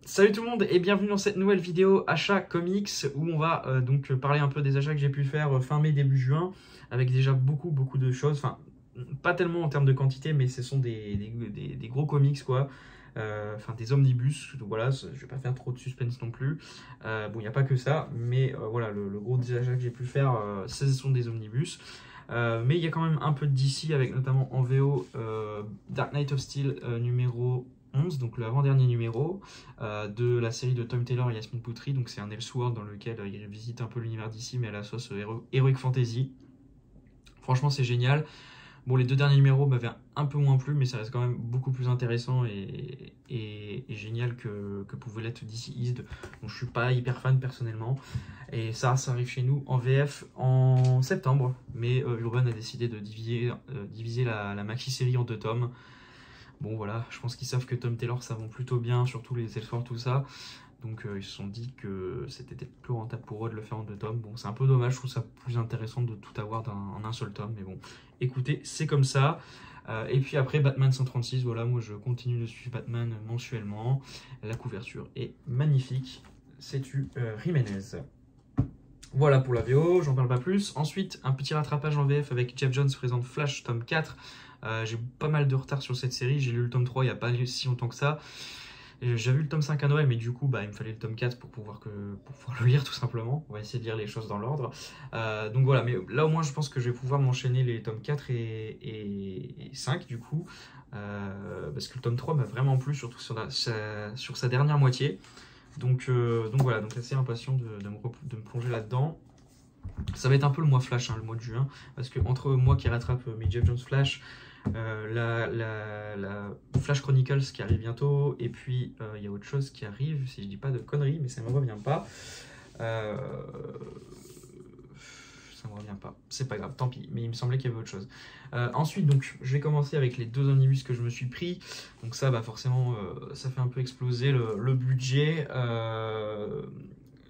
Salut tout le monde et bienvenue dans cette nouvelle vidéo achat comics où on va donc parler un peu des achats que j'ai pu faire fin mai début juin avec déjà beaucoup de choses, enfin pas tellement en termes de quantité mais ce sont des gros comics quoi, enfin des omnibus, donc voilà, je vais pas faire trop de suspense non plus, bon il n'y a pas que ça mais voilà le gros des achats que j'ai pu faire ce sont des omnibus. Mais il y a quand même un peu de DC avec notamment en VO Dark Knight of Steel numéro 11, donc le avant-dernier numéro de la série de Tom Taylor et Yasmine Putri. Donc c'est un Elseworld dans lequel il visite un peu l'univers d'ici mais à la sauce Heroic Fantasy. Franchement c'est génial. Bon, les deux derniers numéros m'avaient un peu moins plu, mais ça reste quand même beaucoup plus intéressant et génial que pouvait l'être DC East. Donc je suis pas hyper fan personnellement. Et ça arrive chez nous en VF en septembre. Mais Urban a décidé de diviser la maxi-série en deux tomes. Bon voilà, je pense qu'ils savent que Tom Taylor ça vend plutôt bien, surtout les Elseworlds, tout ça. Donc ils se sont dit que c'était peut-être plus rentable pour eux de le faire en deux tomes. Bon, c'est un peu dommage, je trouve ça plus intéressant de tout avoir en un seul tome. Mais bon, écoutez, c'est comme ça. Et puis après, Batman 136, voilà, moi je continue de suivre Batman mensuellement. La couverture est magnifique. C'est-tu Jiménez. Voilà pour la VO, j'en parle pas plus. Ensuite, un petit rattrapage en VF avec Jeff Jones présente Flash tome 4. J'ai pas mal de retard sur cette série, j'ai lu le tome 3 il n'y a pas si longtemps que ça. J'avais eu le tome 5 à Noël, mais du coup, il me fallait le tome 4 pour pouvoir le lire tout simplement. On va essayer de lire les choses dans l'ordre. Donc voilà, mais là au moins je pense que je vais pouvoir m'enchaîner les tomes 4 et 5 du coup. Parce que le tome 3 m'a vraiment plu, surtout sur sa dernière moitié. Donc voilà, donc assez impatient de me plonger là-dedans. Ça va être un peu le mois Flash, hein, le mois de juin, parce que entre moi qui rattrape mes Jeff Jones Flash, la Flash Chronicles qui arrive bientôt, et puis il y a autre chose qui arrive, si je dis pas de conneries, mais ça me revient pas. Ça me revient pas, c'est pas grave, tant pis, mais il me semblait qu'il y avait autre chose. Ensuite, donc, je vais commencer avec les deux omnibus que je me suis pris. Donc ça, forcément, ça fait un peu exploser le budget.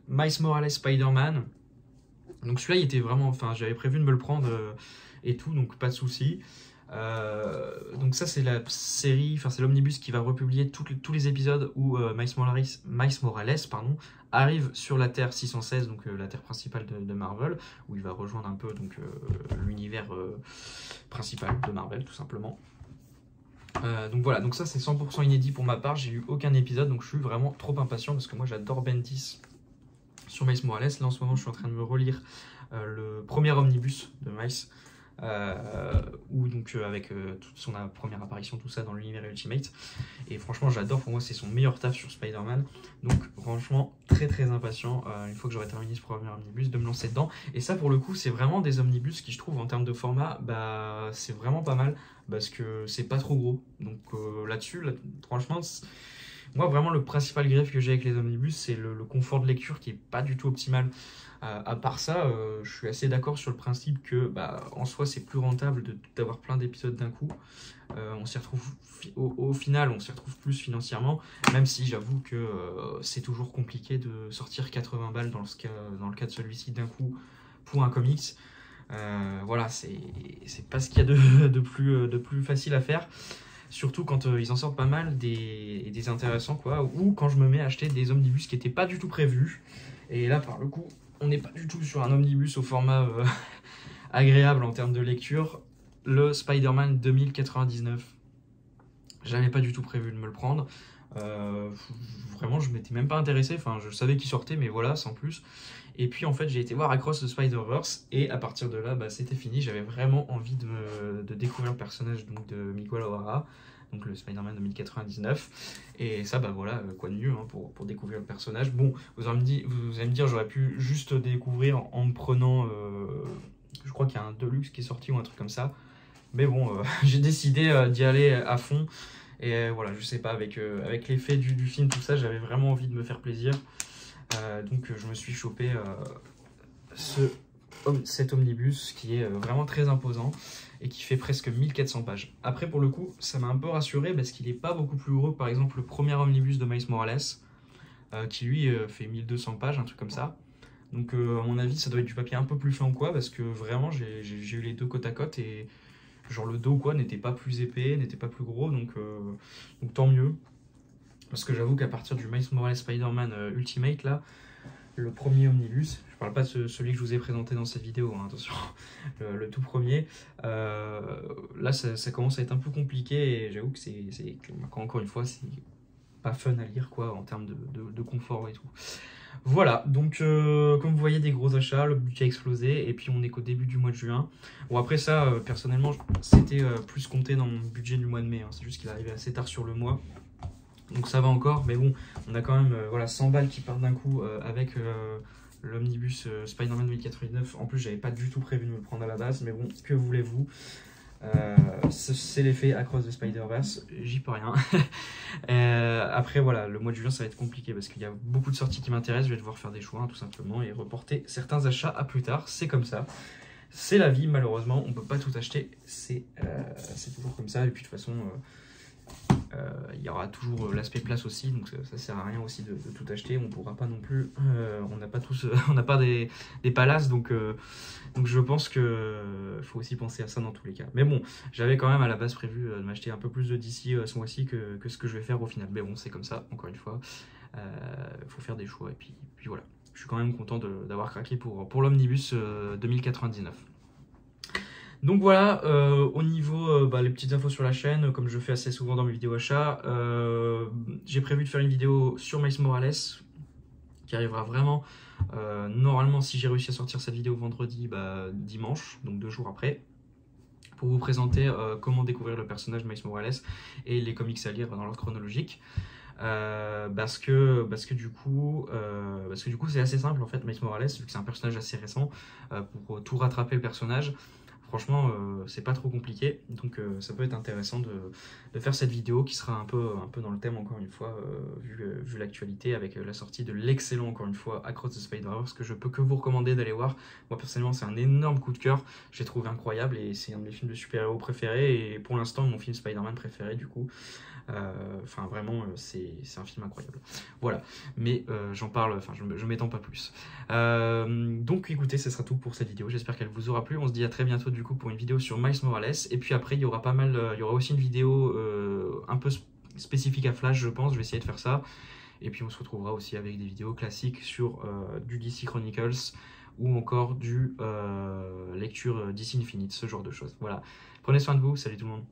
Miles Morales Spider-Man. Donc celui-là, il était vraiment, enfin, j'avais prévu de me le prendre et tout, donc pas de souci. Donc ça, c'est la série, enfin c'est l'omnibus qui va republier tous les épisodes où Miles Morales, pardon, arrive sur la Terre 616, donc la Terre principale de Marvel, où il va rejoindre un peu donc l'univers principal de Marvel, tout simplement. Donc voilà, donc ça c'est 100% inédit pour ma part, j'ai eu aucun épisode, donc je suis vraiment trop impatient parce que moi j'adore Bendis sur Miles Morales. Là en ce moment je suis en train de me relire le premier omnibus de Miles, où donc avec toute son première apparition, tout ça dans l'univers Ultimate, et franchement j'adore, pour moi c'est son meilleur taf sur Spider-Man, donc franchement très impatient, une fois que j'aurai terminé ce premier omnibus, de me lancer dedans. Et ça pour le coup c'est vraiment des omnibus qui je trouve en termes de format, c'est vraiment pas mal, parce que c'est pas trop gros, donc là-dessus, franchement moi vraiment le principal grief que j'ai avec les omnibus c'est le confort de lecture qui est pas du tout optimal. À part ça, je suis assez d'accord sur le principe que en soi c'est plus rentable d'avoir plein d'épisodes d'un coup. On s'y retrouve au final, on s'y retrouve plus financièrement, même si j'avoue que c'est toujours compliqué de sortir 80 balles dans le cas de celui-ci d'un coup pour un comics. Voilà, c'est pas ce qu'il y a de plus facile à faire. Surtout quand ils en sortent pas mal, des intéressants, quoi, ou quand je me mets à acheter des omnibus qui n'étaient pas du tout prévus. Et là, par le coup, on n'est pas du tout sur un omnibus au format agréable en termes de lecture. Le Spider-Man 2099. J'avais pas du tout prévu de me le prendre. Vraiment, je m'étais même pas intéressé. Enfin, je savais qu'il sortait, mais voilà, sans plus. Et puis, en fait, j'ai été voir Across the Spider-Verse. Et à partir de là, c'était fini. J'avais vraiment envie de découvrir le personnage donc, de Miguel O'Hara, donc le Spider-Man 2099. Et ça, voilà, quoi de mieux hein, pour découvrir le personnage. Bon, vous allez me dire, j'aurais pu juste découvrir en me prenant... je crois qu'il y a un Deluxe qui est sorti ou un truc comme ça. Mais bon, j'ai décidé d'y aller à fond. Et voilà, je sais pas, avec l'effet du film, tout ça, j'avais vraiment envie de me faire plaisir. Donc je me suis chopé cet omnibus qui est vraiment très imposant et qui fait presque 1400 pages. Après, pour le coup, ça m'a un peu rassuré parce qu'il n'est pas beaucoup plus gros que par exemple le premier omnibus de Miles Morales, qui lui fait 1200 pages, un truc comme ça. Donc à mon avis, ça doit être du papier un peu plus fin ou quoi, parce que vraiment, j'ai eu les deux côte à côte et genre le dos quoi n'était pas plus épais, n'était pas plus gros, donc tant mieux. Parce que j'avoue qu'à partir du Miles Morales Spider-Man Ultimate, là, le premier omnibus, je parle pas de celui que je vous ai présenté dans cette vidéo, hein, attention, le tout premier, là ça commence à être un peu compliqué et j'avoue que encore une fois, c'est pas fun à lire quoi en termes de confort et tout. Voilà, donc comme vous voyez, des gros achats, le budget a explosé et puis on est qu'au début du mois de juin. Bon, après ça, personnellement, c'était plus compté dans mon budget du mois de mai, hein. C'est juste qu'il arrivait assez tard sur le mois. Donc ça va encore, mais bon, on a quand même voilà, 100 balles qui partent d'un coup avec l'omnibus Spider-Man 2089. En plus, j'avais pas du tout prévu de me le prendre à la base, mais bon, que voulez-vous, c'est l'effet Across the Spider-Verse, j'y peux rien. Après, voilà, le mois de juin, ça va être compliqué parce qu'il y a beaucoup de sorties qui m'intéressent. Je vais devoir faire des choix, hein, tout simplement, et reporter certains achats à plus tard. C'est comme ça. C'est la vie, malheureusement, on peut pas tout acheter. C'est toujours comme ça, et puis de toute façon... il y aura toujours l'aspect place aussi, donc ça sert à rien aussi de tout acheter. On pourra pas non plus, on n'a pas tous, on n'a pas des palaces, donc je pense que faut aussi penser à ça dans tous les cas. Mais bon, j'avais quand même à la base prévu de m'acheter un peu plus de DC ce mois-ci que ce que je vais faire au final. Mais bon, c'est comme ça, encore une fois, faut faire des choix et puis voilà. Je suis quand même content d'avoir craqué pour l'omnibus 2099. Donc voilà, au niveau les petites infos sur la chaîne, comme je fais assez souvent dans mes vidéos achats, j'ai prévu de faire une vidéo sur Miles Morales qui arrivera vraiment normalement, si j'ai réussi à sortir cette vidéo vendredi, dimanche, donc 2 jours après, pour vous présenter comment découvrir le personnage Miles Morales et les comics à lire dans l'ordre chronologique. Parce que du coup c'est assez simple en fait. Miles Morales, vu que c'est un personnage assez récent, pour tout rattraper le personnage, franchement, c'est pas trop compliqué, donc ça peut être intéressant de faire cette vidéo qui sera un peu dans le thème, encore une fois, vu l'actualité, avec la sortie de l'excellent, encore une fois, Across the Spider-Verse, que je peux que vous recommander d'aller voir. Moi, personnellement, c'est un énorme coup de cœur, j'ai trouvé incroyable, et c'est un de mes films de super-héros préférés, et pour l'instant, mon film Spider-Man préféré, du coup. Enfin, vraiment, c'est un film incroyable. Voilà, mais j'en parle, enfin, je m'étends pas plus. Donc, écoutez, ce sera tout pour cette vidéo. J'espère qu'elle vous aura plu. On se dit à très bientôt, du coup, pour une vidéo sur Miles Morales. Et puis après, il y aura il y aura aussi une vidéo un peu spécifique à Flash, je pense. Je vais essayer de faire ça. Et puis, on se retrouvera aussi avec des vidéos classiques sur du DC Chronicles ou encore du lecture DC Infinite, ce genre de choses. Voilà. Prenez soin de vous. Salut tout le monde.